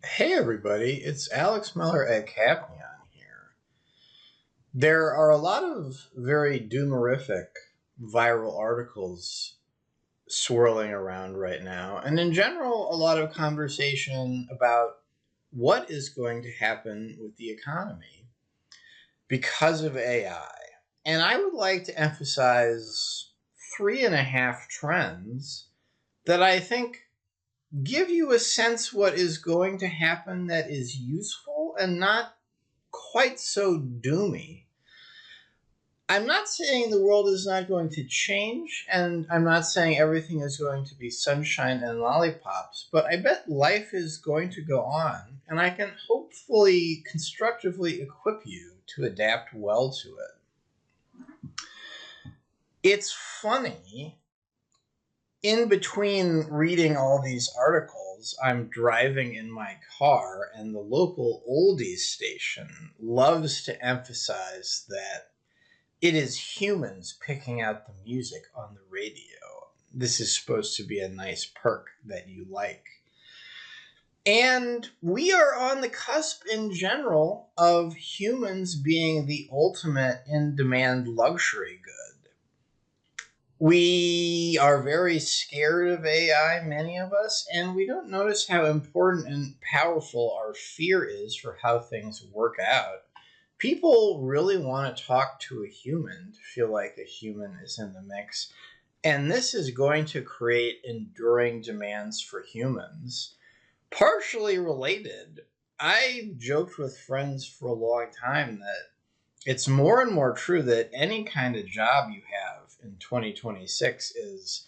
Hey everybody, it's Alex Miller at Capnion here. There are a lot of very doomerific viral articles swirling around right now, and in general, a lot of conversation about what is going to happen with the economy because of AI. And I would like to emphasize three and a half trends that I think give you a sense what is going to happen that is useful and not quite so doomy. I'm not saying the world is not going to change, and I'm not saying everything is going to be sunshine and lollipops, but I bet life is going to go on, and I can hopefully constructively equip you to adapt well to it. It's funny, in between reading all these articles, I'm driving in my car, and the local oldies station loves to emphasize that it is humans picking out the music on the radio. This is supposed to be a nice perk that you like. And we are on the cusp in general of humans being the ultimate in demand luxury good. We are very scared of AI, many of us, and we don't notice how important and powerful our fear is for how things work out. People really want to talk to a human to feel like a human is in the mix. And this is going to create enduring demands for humans. Partially related, I joked with friends for a long time that it's more and more true that any kind of job you have in 2026 is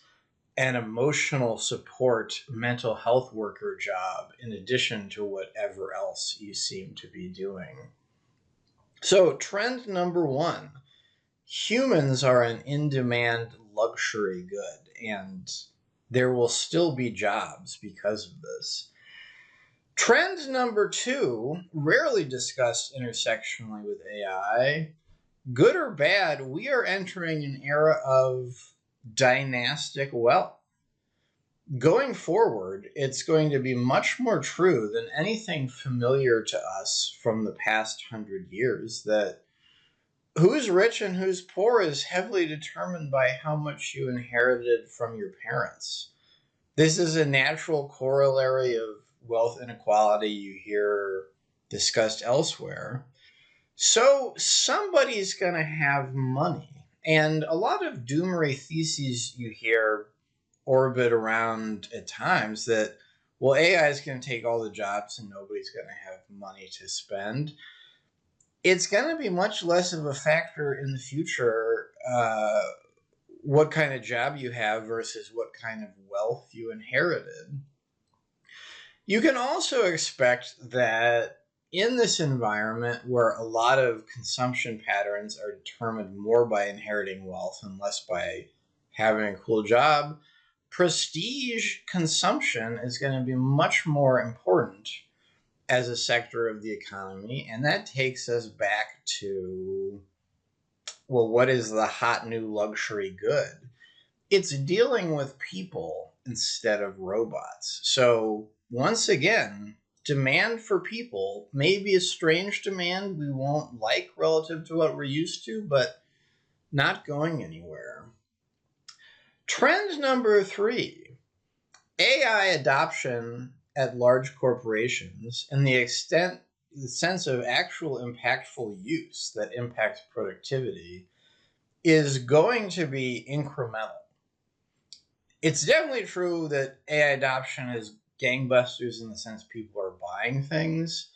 an emotional support mental health worker job in addition to whatever else you seem to be doing. So, trend number one, humans are an in demand luxury good, and there will still be jobs because of this. Trend number two, rarely discussed intersectionally with AI, good or bad, we are entering an era of dynastic wealth. Going forward, it's going to be much more true than anything familiar to us from the past 100 years that who's rich and who's poor is heavily determined by how much you inherited from your parents. This is a natural corollary of wealth inequality you hear discussed elsewhere. So somebody's going to have money. And a lot of doomery theses you hear orbit around at times that, well, AI is going to take all the jobs and nobody's going to have money to spend. It's going to be much less of a factor in the future what kind of job you have versus what kind of wealth you inherited. You can also expect that in this environment where a lot of consumption patterns are determined more by inheriting wealth and less by having a cool job, prestige consumption is going to be much more important as a sector of the economy. And that takes us back to, well, what is the hot new luxury good? It's dealing with people instead of robots. So, once again, demand for people may be a strange demand we won't like relative to what we're used to, but not going anywhere. Trend number three, AI adoption at large corporations and the sense of actual impactful use that impacts productivity is going to be incremental. It's definitely true that AI adoption is gangbusters in the sense people are buying things.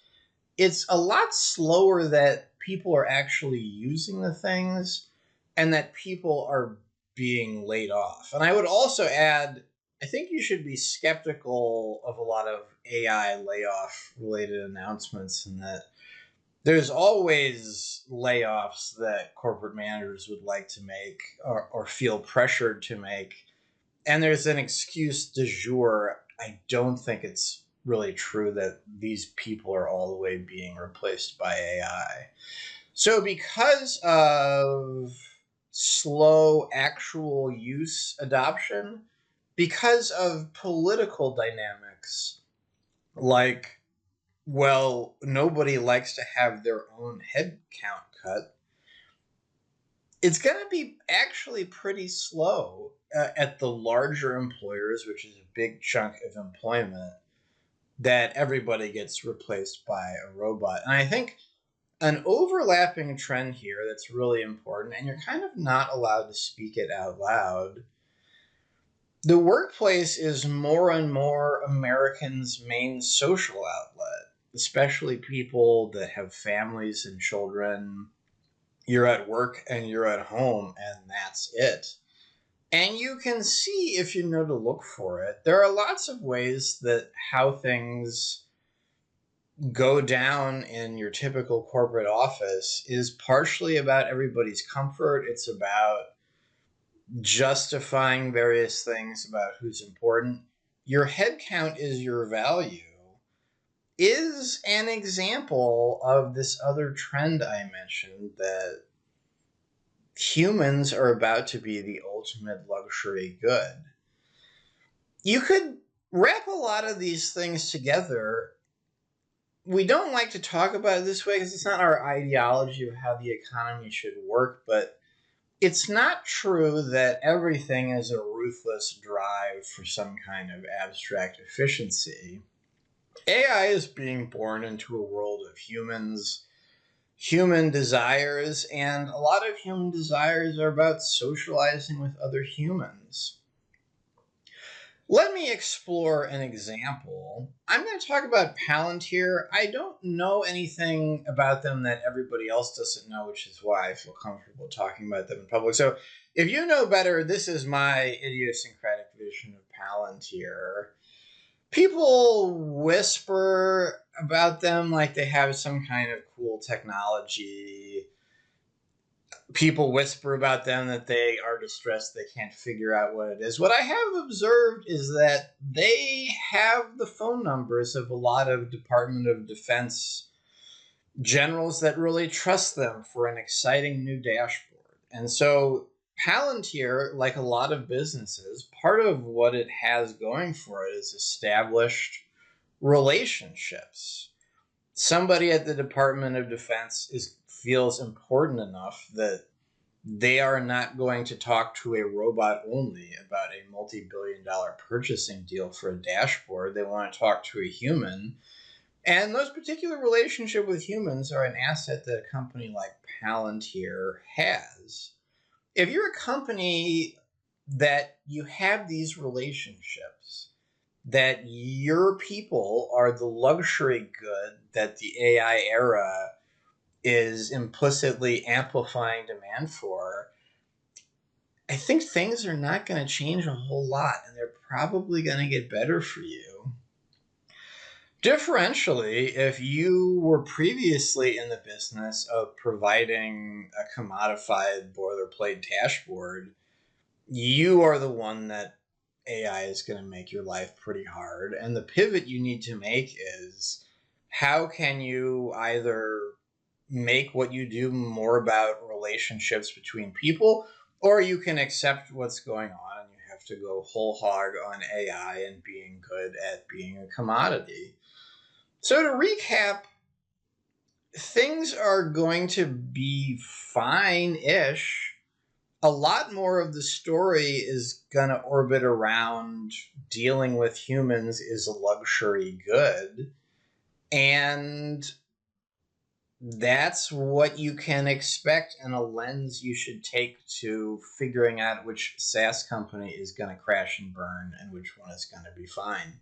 It's a lot slower that people are actually using the things and that people are being laid off. And I would also add, I think you should be skeptical of a lot of AI layoff related announcements, and that there's always layoffs that corporate managers would like to make or feel pressured to make. And there's an excuse du jour. I don't think it's really true that these people are all the way being replaced by AI. So, because of slow actual use adoption, because of political dynamics like well, nobody likes to have their own head count cut. It's going to be actually pretty slow at the larger employers, which is a big chunk of employment, that everybody gets replaced by a robot. And I think an overlapping trend here that's really important, and you're kind of not allowed to speak it out loud. The workplace is more and more Americans' main social outlet, especially people that have families and children. You're at work and you're at home, and that's it. And you can see, if you know to look for it, there are lots of ways that how things go down in your typical corporate office is partially about everybody's comfort. It's about justifying various things about who's important. Your head count is your value is an example of this other trend I mentioned, that humans are about to be the ultimate luxury good. You could wrap a lot of these things together. We don't like to talk about it this way because it's not our ideology of how the economy should work, but it's not true that everything is a ruthless drive for some kind of abstract efficiency. AI is being born into a world of humans, human desires, and a lot of human desires are about socializing with other humans. Let me explore an example. I'm going to talk about Palantir. I don't know anything about them that everybody else doesn't know, which is why I feel comfortable talking about them in public. So if you know better, this is my idiosyncratic vision of Palantir. People whisper about them like they have some kind of cool technology. People whisper about them that they are distressed, they can't figure out what it is. What I have observed is that they have the phone numbers of a lot of Department of Defense generals that really trust them for an exciting new dashboard. And so Palantir, like a lot of businesses, part of what it has going for it is established relationships. Somebody at the Department of Defense feels important enough that they are not going to talk to a robot only about a multi-billion-dollar purchasing deal for a dashboard. They want to talk to a human. And those particular relationships with humans are an asset that a company like Palantir has. If you're a company that you have these relationships, that your people are the luxury good that the AI era is implicitly amplifying demand for, I think things are not going to change a whole lot, and they're probably going to get better for you. Differentially, if you were previously in the business of providing a commodified boilerplate dashboard, you are the one that AI is going to make your life pretty hard. And the pivot you need to make is, how can you either make what you do more about relationships between people, or you can accept what's going on and you have to go whole hog on AI and being good at being a commodity. So to recap, things are going to be fine-ish. A lot more of the story is going to orbit around dealing with humans is a luxury good. And that's what you can expect, and a lens you should take to figuring out which SaaS company is going to crash and burn and which one is going to be fine.